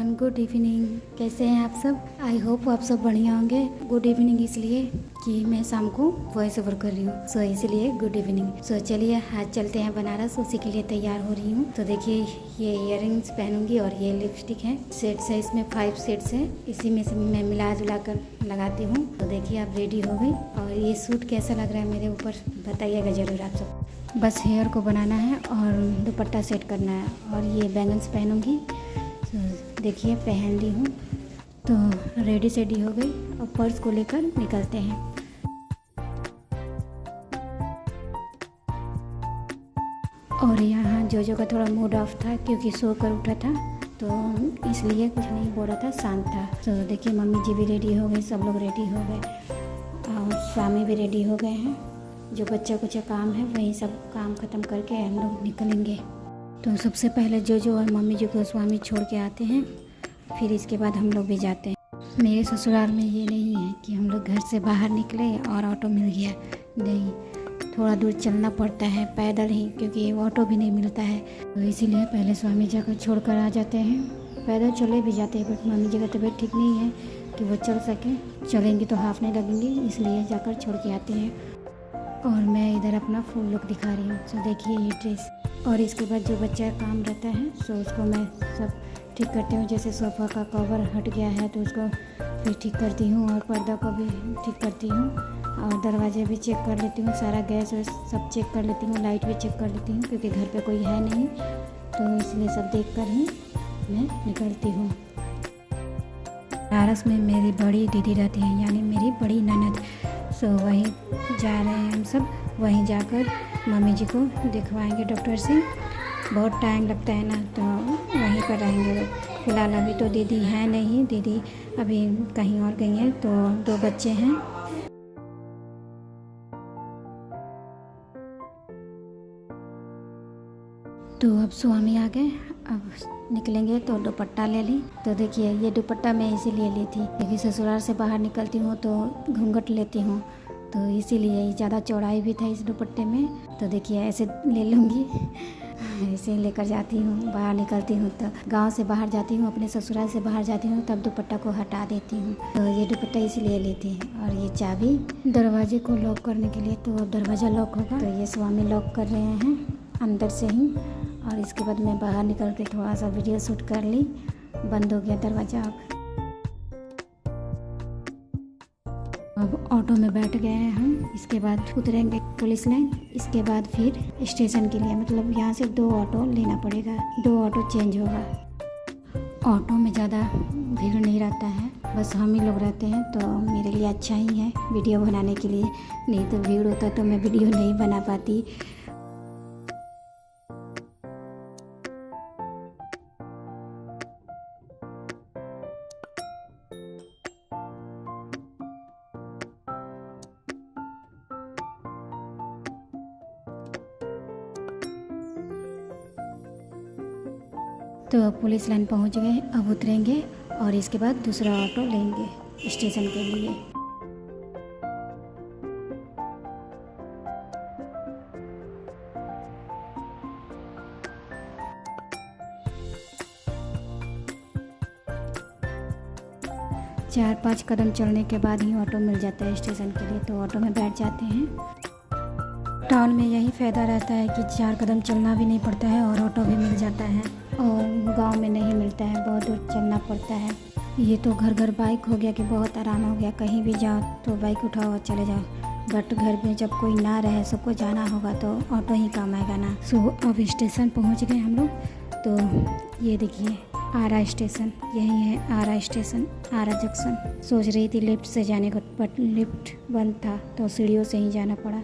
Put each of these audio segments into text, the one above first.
Everyone, good evening. कैसे हैं आप सब? आई होप आप सब बढ़िया होंगे। गुड इवनिंग इसलिए कि मैं शाम को वॉइस ओवर कर रही हूँ, सो इसलिए गुड इवनिंग। सो चलिए आज चलते हैं बनारस, उसी के लिए तैयार हो रही हूँ। तो देखिए ये इयररिंग्स पहनूंगी और ये लिपस्टिक है। सेट्स है, इसमें 5 सेट्स हैं, इसी में से मैं मिला जुला कर लगाती हूँ। तो देखिए आप रेडी हो गई। और ये सूट कैसा लग रहा है मेरे ऊपर बताइएगा ज़रूर आप सब। बस हेयर को बनाना है और दुपट्टा सेट करना है और ये बैंगल्स पहनूंगी। तो देखिए पहन ली हूँ, तो रेडी सेडी हो गई। और पर्स को लेकर निकलते हैं। और यहाँ जो का थोड़ा मूड ऑफ था क्योंकि सो कर उठा था, तो इसलिए कुछ नहीं बोल रहा था, शांत था। तो देखिए मम्मी जी भी रेडी हो गई, सब लोग रेडी हो गए और स्वामी भी रेडी हो गए हैं। जो बच्चा कुछ काम है वही सब काम ख़त्म करके हम लोग निकलेंगे। तो सबसे पहले जो और मम्मी जी को स्वामी छोड़ के आते हैं, फिर इसके बाद हम लोग भी जाते हैं। मेरे ससुराल में ये नहीं है कि हम लोग घर से बाहर निकले और ऑटो मिल गया, नहीं, थोड़ा दूर चलना पड़ता है पैदल ही, क्योंकि ऑटो भी नहीं मिलता है। तो इसीलिए पहले स्वामी जाकर छोड़ कर आ जाते हैं। पैदल चले भी जाते हैं, बट मम्मी जी का तबीयत ठीक नहीं है कि वो चल सके। चलेंगी तो हाफ नहीं लगेंगी, इसलिए जाकर छोड़ के आते हैं। और मैं इधर अपना फुल लुक दिखा रही हूँ। तो देखिए ये ड्रेस, और इसके बाद जो बच्चा काम रहता है सो उसको मैं सब ठीक करती हूँ। जैसे सोफ़ा का कवर हट गया है तो उसको फिर ठीक करती हूँ, और पर्दा को भी ठीक करती हूँ, और दरवाजे भी चेक कर लेती हूँ, सारा गैस वैस सब चेक कर लेती हूँ, लाइट भी चेक कर लेती हूँ, क्योंकि घर पे कोई है नहीं, तो इसलिए सब देख कर ही मैं निकलती हूँ। बनारस में मेरी बड़ी दीदी रहती है, यानी मेरी बड़ी ननद। सो वहीं जा रहे हैं हम सब, वहीं जाकर मम्मी जी को दिखवाएंगे डॉक्टर से। बहुत टाइम लगता है ना, तो वहीं पर रहेंगे लोग। फिलहाल अभी तो दीदी है नहीं, दीदी अभी कहीं और गई हैं। तो 2 बच्चे हैं। तो अब स्वामी आ गए, अब निकलेंगे। तो दुपट्टा ले ली। तो देखिए ये दुपट्टा मैं इसीलिए ली थी क्योंकि ससुराल से बाहर निकलती हूँ तो घूंघट लेती हूँ, तो इसीलिए ज़्यादा चौड़ाई भी था इस दुपट्टे में। तो देखिए ऐसे ले लूँगी, ऐसे लेकर जाती हूँ, बाहर निकलती हूँ। तो गांव से बाहर जाती हूँ, अपने ससुराल से बाहर जाती हूँ, तब दुपट्टा को हटा देती हूँ। तो ये दुपट्टा इसीलिए ली थी। और ये चाबी दरवाजे को लॉक करने के लिए, तो अब दरवाज़ा लॉक होगा। तो ये स्वामी लॉक कर रहे हैं अंदर से ही। और इसके बाद मैं बाहर निकल के थोड़ा सा वीडियो शूट कर ली। बंद हो गया दरवाज़ा। अब ऑटो में बैठ गए हैं हम। इसके बाद उतरेंगे पुलिस लाइन, इसके बाद फिर स्टेशन के लिए, मतलब यहाँ से 2 ऑटो लेना पड़ेगा, 2 ऑटो चेंज होगा। ऑटो में ज़्यादा भीड़ नहीं रहता है, बस हम ही लोग रहते हैं, तो मेरे लिए अच्छा ही है वीडियो बनाने के लिए। नहीं तो भीड़ होता तो मैं वीडियो नहीं बना पाती। तो पुलिस लाइन पहुंच गए, अब उतरेंगे और इसके बाद दूसरा ऑटो लेंगे स्टेशन के लिए। चार 5 कदम चलने के बाद ही ऑटो मिल जाता है स्टेशन के लिए, तो ऑटो में बैठ जाते हैं। टाउन में यही फ़ायदा रहता है कि 4 कदम चलना भी नहीं पड़ता है और ऑटो भी मिल जाता है, और गांव में नहीं मिलता है, बहुत दूर चलना पड़ता है। ये तो घर घर बाइक हो गया कि बहुत आराम हो गया, कहीं भी जाओ तो बाइक उठाओ और चले जाओ। बट घर में जब कोई ना रहे, सबको जाना होगा, तो ऑटो ही काम आएगा ना। सो अब स्टेशन पहुंच गए हम लोग। तो ये देखिए आरा स्टेशन, यही है आरा स्टेशन, आरा जंक्शन। सोच रही थी लिफ्ट से जाने को, बट लिफ्ट बंद था, तो सीढ़ियों से ही जाना पड़ा।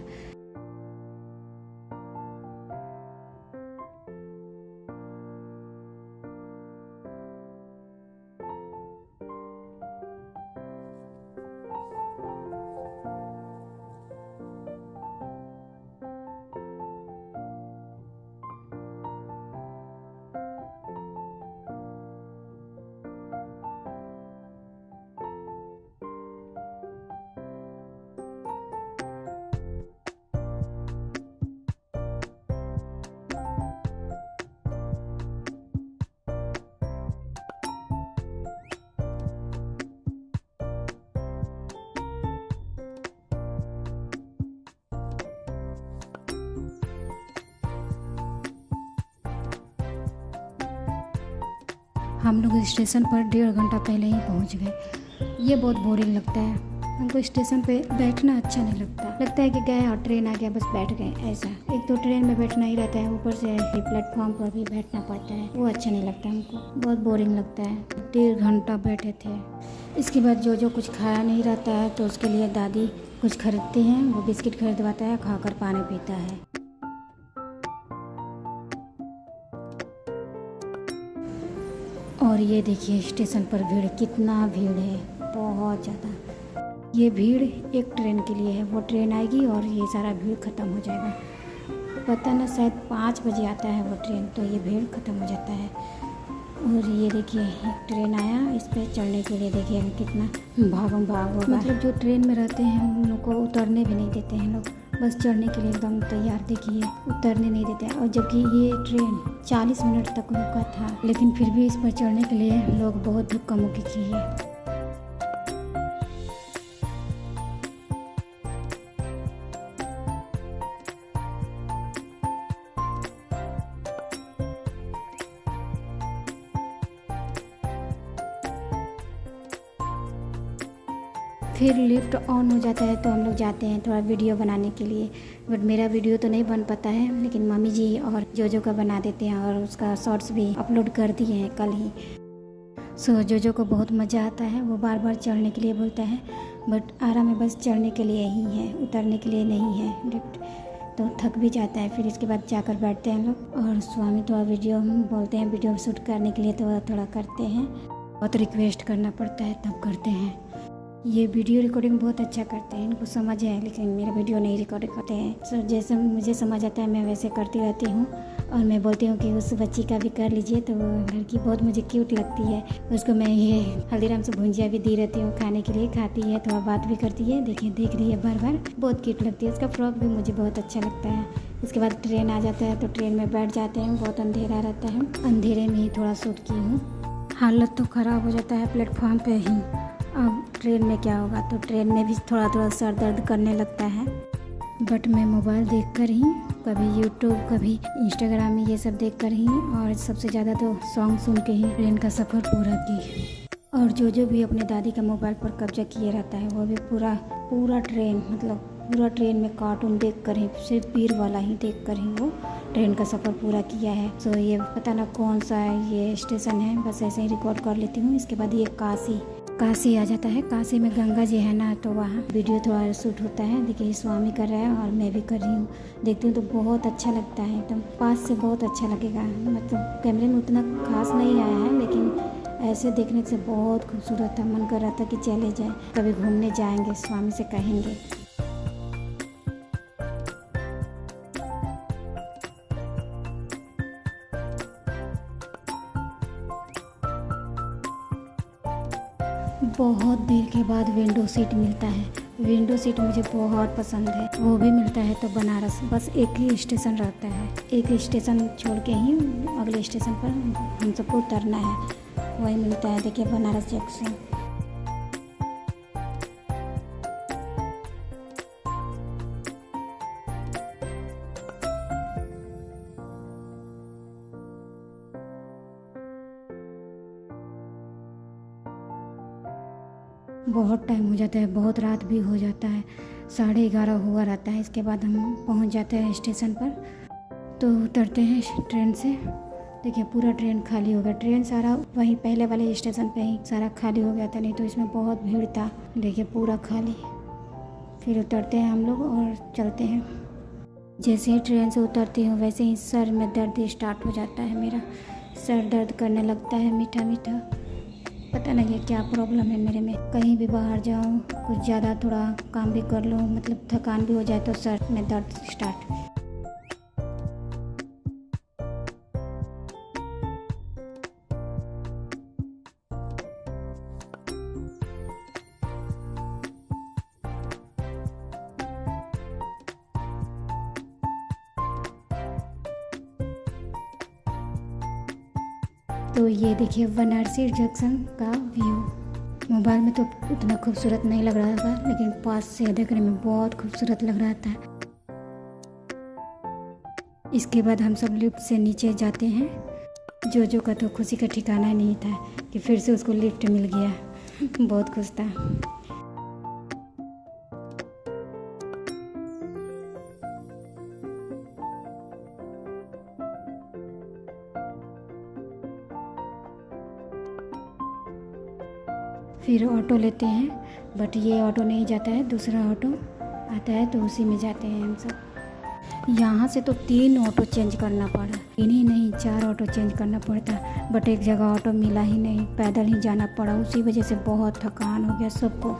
हम लोग स्टेशन पर 1.5 घंटा पहले ही पहुंच गए। ये बहुत बोरिंग लगता है, हमको स्टेशन पे बैठना अच्छा नहीं लगता है कि गए और ट्रेन आ गया बस बैठ गए। ऐसा एक तो ट्रेन में बैठना ही रहता है, ऊपर से प्लेटफॉर्म पर भी बैठना पड़ता है, वो अच्छा नहीं लगता हमको, बहुत बोरिंग लगता है। 1.5 घंटा बैठे थे। इसके बाद जो कुछ खाया नहीं रहता है तो उसके लिए दादी कुछ खरीदती हैं, वो बिस्किट खरीदवाता है, खाकर पानी पीता है। और ये देखिए स्टेशन पर भीड़, कितना भीड़ है, बहुत ज़्यादा। ये भीड़ एक ट्रेन के लिए है, वो ट्रेन आएगी और ये सारा भीड़ ख़त्म हो जाएगा। पता ना शायद 5 बजे आता है वो ट्रेन, तो ये भीड़ ख़त्म हो जाता है। और ये देखिए एक ट्रेन आया, इस पर चढ़ने के लिए देखिए कितना भागम भाग होगा। मतलब जो ट्रेन में रहते हैं उन लोग को उतरने भी नहीं देते हैं लोग, बस चढ़ने के लिए एकदम तैयार, देखिए उतरने नहीं देते हैं। और जबकि ये ट्रेन 40 मिनट तक रुका था, लेकिन फिर भी इस पर चढ़ने के लिए लोग बहुत धक्का मुक्की किए। फिर लिफ्ट ऑन हो जाता है तो हम लोग जाते हैं थोड़ा वीडियो बनाने के लिए, बट मेरा वीडियो तो नहीं बन पाता है, लेकिन मम्मी जी और जो का बना देते हैं और उसका शॉर्ट्स भी अपलोड कर दिए हैं कल ही। सो जो को बहुत मज़ा आता है, वो बार बार चढ़ने के लिए बोलता है, बट आरा में बस चढ़ने के लिए ही है, उतरने के लिए नहीं है लिफ्ट, तो थक भी जाता है। फिर इसके बाद जाकर बैठते हैं लोग, और स्वामी थोड़ा वीडियो बोलते हैं, वीडियो शूट करने के लिए तो थोड़ा करते हैं, बहुत रिक्वेस्ट करना पड़ता है तब करते हैं। ये वीडियो रिकॉर्डिंग बहुत अच्छा करते हैं, इनको समझ है, लेकिन मेरा वीडियो नहीं रिकॉर्ड करते हैं। सो जैसे मुझे समझ आता है मैं वैसे करती रहती हूँ, और मैं बोलती हूँ कि उस बच्ची का भी कर लीजिए, तो वो लड़की बहुत मुझे क्यूट लगती है। उसको मैं ये हल्दीराम से भुंजिया भी दी रहती हूँ खाने के लिए, खाती है, थोड़ा बात भी करती है, देखिए देख रही है बार बार, बहुत क्यूट लगती है। उसका फ्रॉक भी मुझे बहुत अच्छा लगता है। उसके बाद ट्रेन आ जाता है तो ट्रेन में बैठ जाते हैं, बहुत अंधेरा रहता है, अंधेरे में ही थोड़ा शूट की हूँ। हालत तो ख़राब हो जाता है प्लेटफॉर्म पे ही। अब ट्रेन में क्या होगा, तो ट्रेन में भी थोड़ा थोड़ा सर दर्द करने लगता है, बट मैं मोबाइल देखकर ही, कभी यूट्यूब कभी इंस्टाग्राम में, ये सब देखकर ही, और सबसे ज़्यादा तो सॉन्ग सुन के ही ट्रेन का सफ़र पूरा की। और जो भी अपने दादी का मोबाइल पर कब्जा किए रहता है, वो भी पूरा ट्रेन, मतलब पूरा ट्रेन में कार्टून देख कर ही, सिर्फ वीर वाला ही देख कर ही वो ट्रेन का सफ़र पूरा किया है। सो ये पता ना कौन सा ये स्टेशन है, बस ऐसे ही रिकॉर्ड कर लेती हूँ। इसके बाद ये काशी आ जाता है। काशी में गंगा जी है ना, तो वहाँ वीडियो थोड़ा शूट होता है। देखिए स्वामी कर रहा है और मैं भी कर रही हूँ, देखती हूँ तो बहुत अच्छा लगता है, एकदम पास से बहुत अच्छा लगेगा। मतलब कैमरे में उतना खास नहीं आया है, लेकिन ऐसे देखने से बहुत खूबसूरत था, मन कर रहा था कि चले जाएं, कभी घूमने जाएंगे, स्वामी से कहेंगे। बहुत देर के बाद विंडो सीट मिलता है। विंडो सीट मुझे बहुत पसंद है। वो भी मिलता है तो बनारस, बस एक ही स्टेशन रहता है, एक स्टेशन छोड़ के ही अगले स्टेशन पर हम सबको उतरना है, वही मिलता है। देखिए बनारस जंक्शन। बहुत टाइम हो जाता है, बहुत रात भी हो जाता है, 11:30 हुआ रहता है। इसके बाद हम पहुंच जाते हैं स्टेशन पर, तो उतरते हैं ट्रेन से। देखिए पूरा ट्रेन खाली हो गया, ट्रेन सारा वहीं पहले वाले स्टेशन पे ही सारा खाली हो गया था, नहीं तो इसमें बहुत भीड़ था। देखिए पूरा खाली। फिर उतरते हैं हम लोग और चलते हैं। जैसे ही ट्रेन से उतरती हूँ वैसे ही सर में दर्द स्टार्ट हो जाता है, मेरा सर दर्द करने लगता है मीठा मीठा। पता नहीं है क्या प्रॉब्लम है मेरे में। कहीं भी बाहर जाऊँ, कुछ ज़्यादा थोड़ा काम भी कर लूँ, मतलब थकान भी हो जाए तो सर में दर्द स्टार्ट। तो ये देखिए बनारसी जंक्शन का व्यू। मोबाइल में तो उतना खूबसूरत नहीं लग रहा था, लेकिन पास से देखने में बहुत खूबसूरत लग रहा था। इसके बाद हम सब लिफ्ट से नीचे जाते हैं जोजो का तो खुशी का ठिकाना नहीं था कि फिर से उसको लिफ्ट मिल गया। बहुत खुश था। फिर ऑटो लेते हैं, बट ये ऑटो नहीं जाता है, दूसरा ऑटो आता है तो उसी में जाते हैं हम सब। यहाँ से तो 3 ऑटो चेंज करना पड़ा, 3 ही नहीं 4 ऑटो चेंज करना पड़ता, बट एक जगह ऑटो मिला ही नहीं, पैदल ही जाना पड़ा। उसी वजह से बहुत थकान हो गया सबको।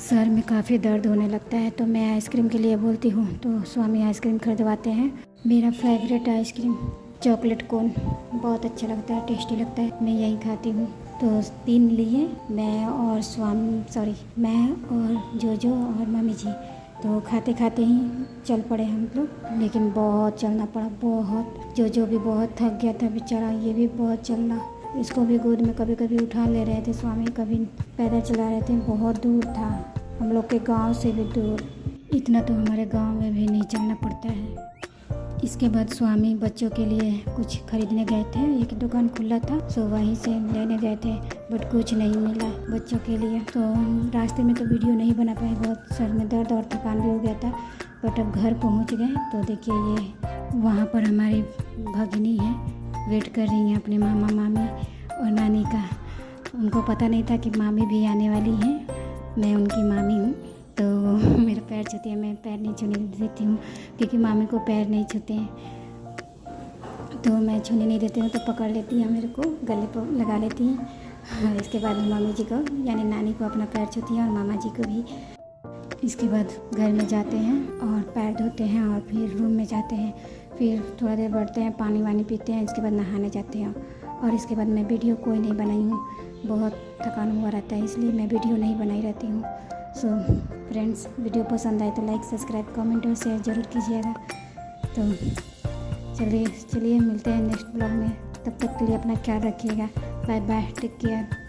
सर में काफ़ी दर्द होने लगता है तो मैं आइसक्रीम के लिए बोलती हूँ, तो स्वामी आइसक्रीम खरीदवाते हैं। मेरा फेवरेट आइसक्रीम चॉकलेट कोन बहुत अच्छा लगता है, टेस्टी लगता है, मैं यही खाती हूँ। तो 3 लिए, मैं और जोजो और मम्मी जी। तो खाते खाते ही चल पड़े हम लोग, लेकिन बहुत चलना पड़ा, बहुत। जोजो भी बहुत थक गया था बेचारा, ये भी बहुत चलना। इसको भी गोद में कभी कभी उठा ले रहे थे स्वामी, कभी पैदल चला रहे थे। बहुत दूर था, हम लोग के गांव से भी दूर। इतना तो हमारे गांव में भी नहीं चलना पड़ता है। इसके बाद स्वामी बच्चों के लिए कुछ खरीदने गए थे, एक दुकान खुला था, सो वहीं से लेने गए थे, बट कुछ नहीं मिला बच्चों के लिए। तो रास्ते में तो वीडियो नहीं बना पाए, बहुत सर में दर्द और थकान भी हो गया था। बट अब घर पहुंच गए तो देखिए ये वहाँ पर हमारी भगिनी है, वेट कर रही हैं अपने मामा मामी और नानी का। उनको पता नहीं था कि मामी भी आने वाली हैं, मैं उनकी मामी हूँ। तो मेरा पैर छूती है, मैं पैर नहीं छूने देती हूँ क्योंकि मामी को पैर नहीं छूते हैं, तो मैं छूने नहीं देती हूँ। तो पकड़ लेती हैं, मेरे को गले पर लगा लेती हैं। इसके बाद मामी जी को यानी नानी को अपना पैर छूती हैं और मामा जी को भी। इसके बाद घर में जाते हैं और पैर धोते हैं और फिर रूम में जाते हैं। फिर थोड़ा देर बैठते हैं, पानी वानी पीते हैं, इसके बाद नहाने जाते हैं। और इसके बाद मैं वीडियो कोई नहीं बनाई हूँ, बहुत थकान हुआ रहता है, इसलिए मैं वीडियो नहीं बनाई रहती हूँ। सो फ्रेंड्स, वीडियो पसंद आए तो लाइक, सब्सक्राइब, कमेंट और शेयर ज़रूर कीजिएगा। तो चलिए मिलते हैं नेक्स्ट ब्लॉग में। तब तक के लिए अपना ख्याल रखिएगा। Bye bye, take care.